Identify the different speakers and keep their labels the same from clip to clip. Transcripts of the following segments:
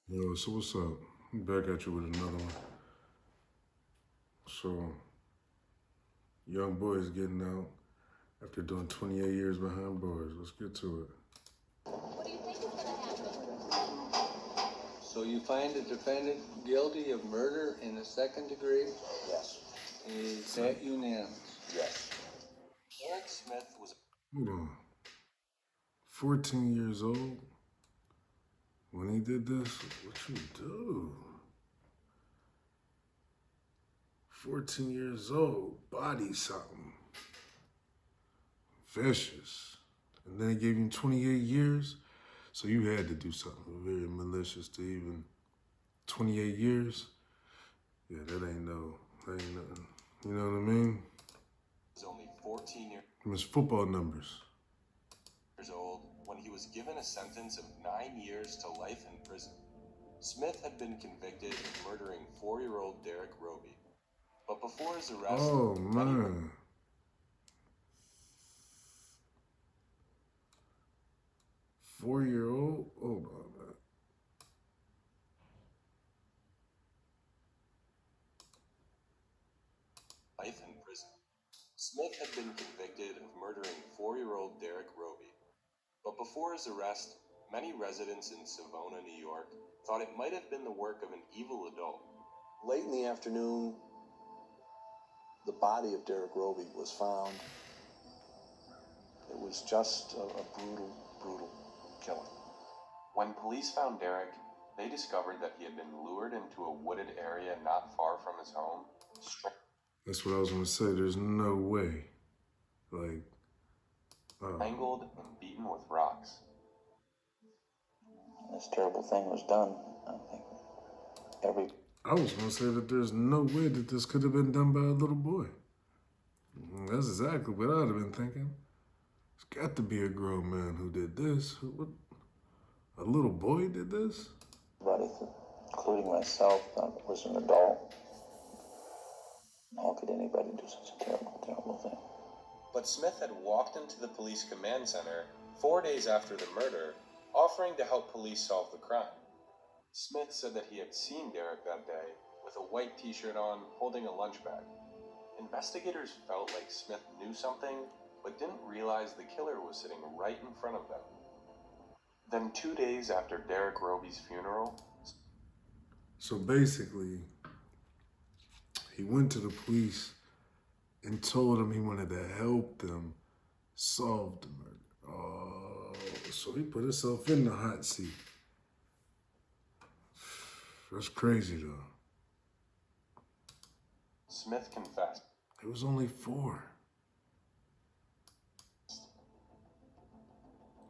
Speaker 1: Yo, so what's up? I'm back at you with another one. So, young boys getting out after doing 28 years behind bars. Let's get to it.
Speaker 2: What do you think is going to happen?
Speaker 3: So you find the defendant guilty of murder in the second degree?
Speaker 4: Yes.
Speaker 3: Is that unanimous?
Speaker 4: Yes.
Speaker 3: Eric Smith was
Speaker 1: Hold on. 14 years old? When he did this, what you do? 14 years old, body something. Vicious. And then he gave him 28 years? So you had to do something very malicious to even 28 years? Yeah, that ain't nothing. You know what I mean?
Speaker 4: Only 14 years
Speaker 1: His football numbers.
Speaker 4: old when he was given a sentence of 9 years to life in prison. Smith had been convicted of murdering 4-year-old Derek Roby. But before his arrest,
Speaker 1: Oh, man. 4-year-old? Hold on, man.
Speaker 4: life in prison. Smith had been convicted of murdering 4-year-old Derek Roby. But before his arrest, many residents in Savona, New York, thought it might have been the work of an evil adult.
Speaker 5: Late in the afternoon, the body of Derek Roby was found. It was just a brutal killing.
Speaker 4: When police found Derek, they discovered that he had been lured into a wooded area not far from his home.
Speaker 1: That's what I was gonna say. There's no way. Like,
Speaker 4: Strangled and beaten with rocks.
Speaker 6: This terrible thing was done. I think
Speaker 1: I was gonna say that there's no way that this could have been done by a little boy. That's exactly what I'd have been thinking. It's got to be a grown man who did this. What? A little boy did this?
Speaker 6: everybody, including myself, thought it was an adult. How could anybody do such a terrible thing?
Speaker 4: But Smith had walked into the police command center 4 days after the murder, offering to help police solve the crime. Smith said that he had seen Derek that day with a white t-shirt on, holding a lunch bag. Investigators felt like Smith knew something, but didn't realize the killer was sitting right in front of them. Then 2 days after Derek Roby's funeral,
Speaker 1: So basically, he went to the police and told them he wanted to help them solve the murder. Oh, so he put himself in the hot seat. That's crazy, though.
Speaker 4: Smith confessed.
Speaker 1: It was only 4.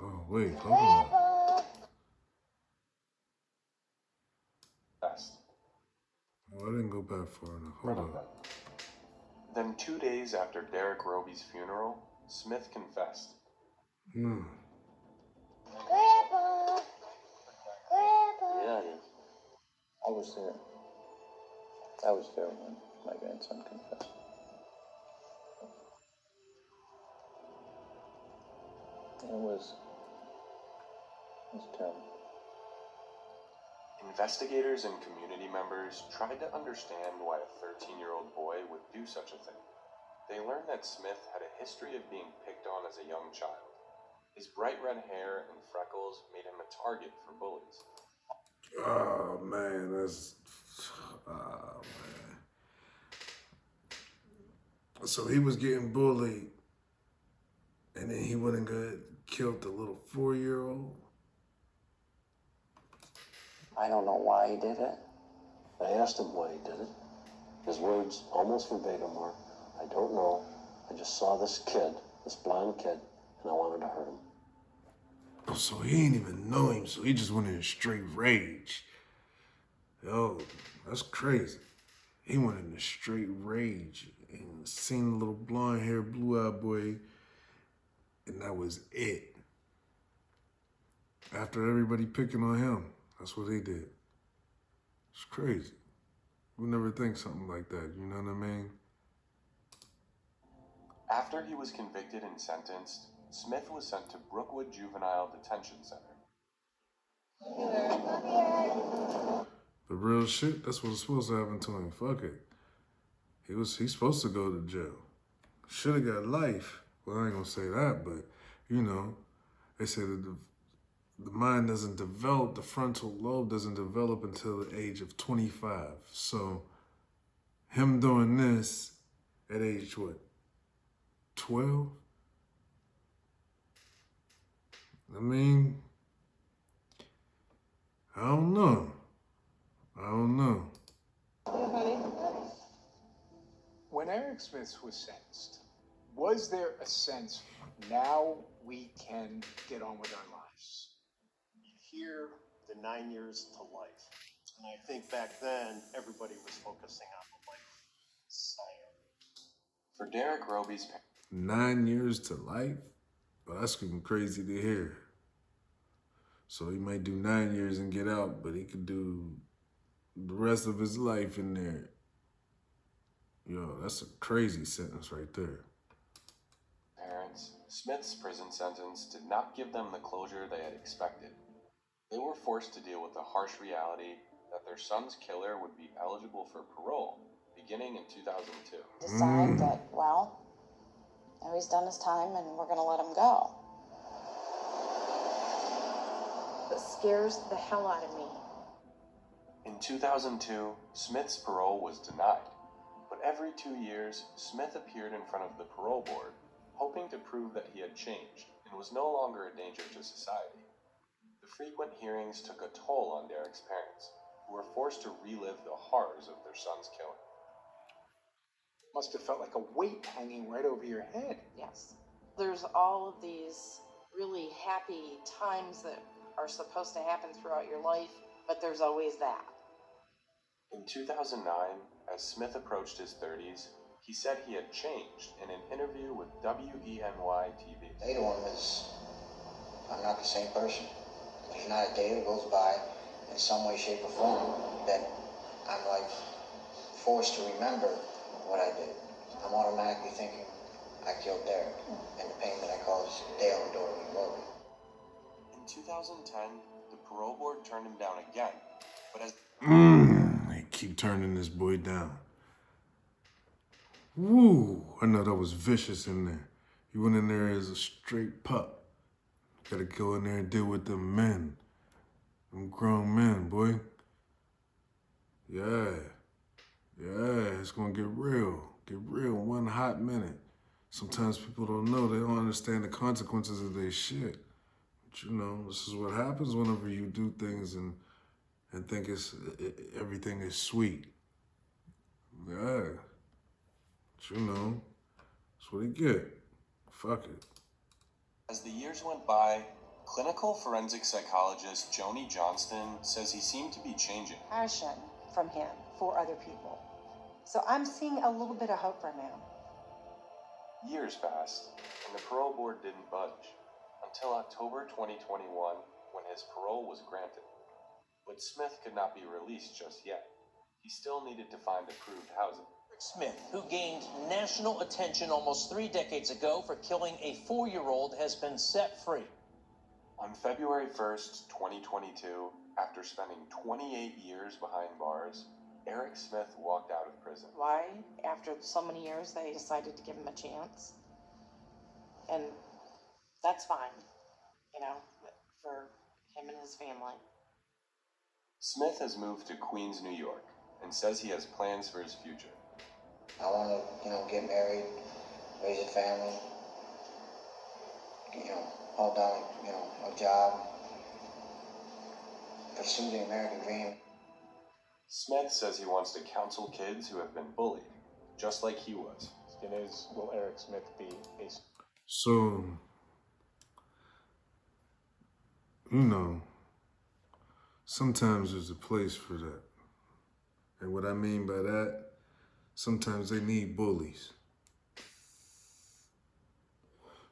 Speaker 1: Oh, wait, hold on. Oh, I didn't go back far enough. Hold on.
Speaker 4: Then 2 days after Derek Roby's funeral, Smith confessed.
Speaker 1: Hmm.
Speaker 6: Yeah, I did. I was there. I was there when my grandson confessed. It was terrible.
Speaker 4: Investigators and community members tried to understand why a 13-year-old boy would do such a thing. They learned that Smith had a history of being picked on as a young child. His bright red hair and freckles made him a target for bullies.
Speaker 1: Oh, man, that's... Oh, man. So he was getting bullied, and then he went and killed the little 4-year-old?
Speaker 6: I don't know why he did it.
Speaker 5: I asked him why he did it. His words, almost verbatim, were, "I don't know. I just saw this kid, this blind kid, and I wanted to hurt him."
Speaker 1: Oh, so he ain't even know him, so he just went in straight rage. Yo, that's crazy. He went into straight rage and seen the little blonde-haired, blue-eyed boy, and that was it. After everybody picking on him, that's what he did. It's crazy. We never think something like that, you know what I mean?
Speaker 4: After he was convicted and sentenced, Smith was sent to Brookwood Juvenile Detention Center.
Speaker 1: real shit, that's what's supposed to happen to him. Fuck it. He's supposed to go to jail. Should have got life. Well, I ain't gonna say that, but you know, they say that the mind doesn't develop, the frontal lobe doesn't develop until the age of 25. So him doing this at age what? 12? I mean, I don't know.
Speaker 7: When Eric Smith was sentenced, was there a sense now we can get on with our lives?
Speaker 8: You hear the 9 years to life. And I think back then, everybody was focusing on the life side.
Speaker 4: For Derek Roby's
Speaker 1: 9 years to life? Well, that's crazy to hear. So he might do 9 years and get out, but he could do the rest of his life in there. Yo, that's a crazy sentence right there.
Speaker 4: parents, Smith's prison sentence did not give them the closure they had expected. They were forced to deal with the harsh reality that their son's killer would be eligible for parole beginning in 2002.
Speaker 9: Decide that, well, now he's done his time and we're going to let him go. It scares the hell out of me.
Speaker 4: In 2002, Smith's parole was denied, but every 2 years, Smith appeared in front of the parole board, hoping to prove that he had changed and was no longer a danger to society. The frequent hearings took a toll on Derek's parents, who were forced to relive the horrors of their son's killing.
Speaker 7: Must have felt like a weight hanging right over your head.
Speaker 9: Yes. There's all of these really happy times that are supposed to happen throughout your life, but there's always that.
Speaker 4: In 2009, as Smith approached his 30s, he said he had changed in an interview with WENY-TV.
Speaker 10: Later on is, I'm not the same person. There's not a day that goes by in some way, shape, or form that I'm like forced to remember what I did. I'm automatically thinking I killed Derek and the pain that I caused Dale and Dorothy Roby.
Speaker 4: In 2010, the parole board turned him down again, but as
Speaker 1: They keep turning this boy down. Woo! I know that was vicious in there. He went in there as a straight pup. Gotta go in there and deal with them men. Them grown men, boy. Yeah, it's gonna get real. Get real in one hot minute. Sometimes people don't know, they don't understand the consequences of their shit. But you know, this is what happens whenever you do things and think everything is sweet. Yeah. But you know, that's what he get. Fuck it.
Speaker 4: As the years went by, clinical forensic psychologist Joni Johnston says he seemed to be changing.
Speaker 11: Passion from him for other people. So I'm seeing a little bit of hope from him.
Speaker 4: Years passed, and the parole board didn't budge until October 2021, when his parole was granted. But Smith could not be released just yet. He still needed to find approved housing.
Speaker 12: Smith, who gained national attention almost 3 decades ago for killing a 4-year-old, has been set free.
Speaker 4: On February 1st, 2022, after spending 28 years behind bars, Eric Smith walked out of prison.
Speaker 9: Why, after so many years, they decided to give him a chance? And that's fine, you know, for him and his family.
Speaker 4: Smith has moved to Queens, New York, and says he has plans for his future.
Speaker 10: I want to, get married, raise a family, hold down, a job, pursue the American dream.
Speaker 4: Smith says he wants to counsel kids who have been bullied, just like he was.
Speaker 7: It is, will Eric Smith be a...
Speaker 1: So, sometimes there's a place for that. And what I mean by that, sometimes they need bullies.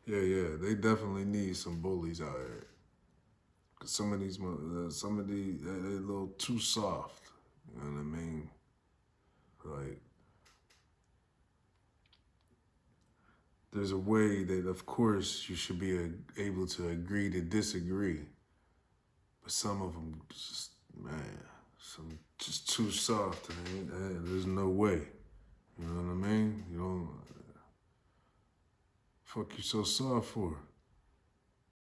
Speaker 1: Yeah, they definitely need some bullies out here. Cause some of these, they're a little too soft. You know what I mean? Like, there's a way that, of course, you should be able to agree to disagree. But some of them just, man, some just too soft. There's no way. You know what I mean? You don't. Fuck you so soft for?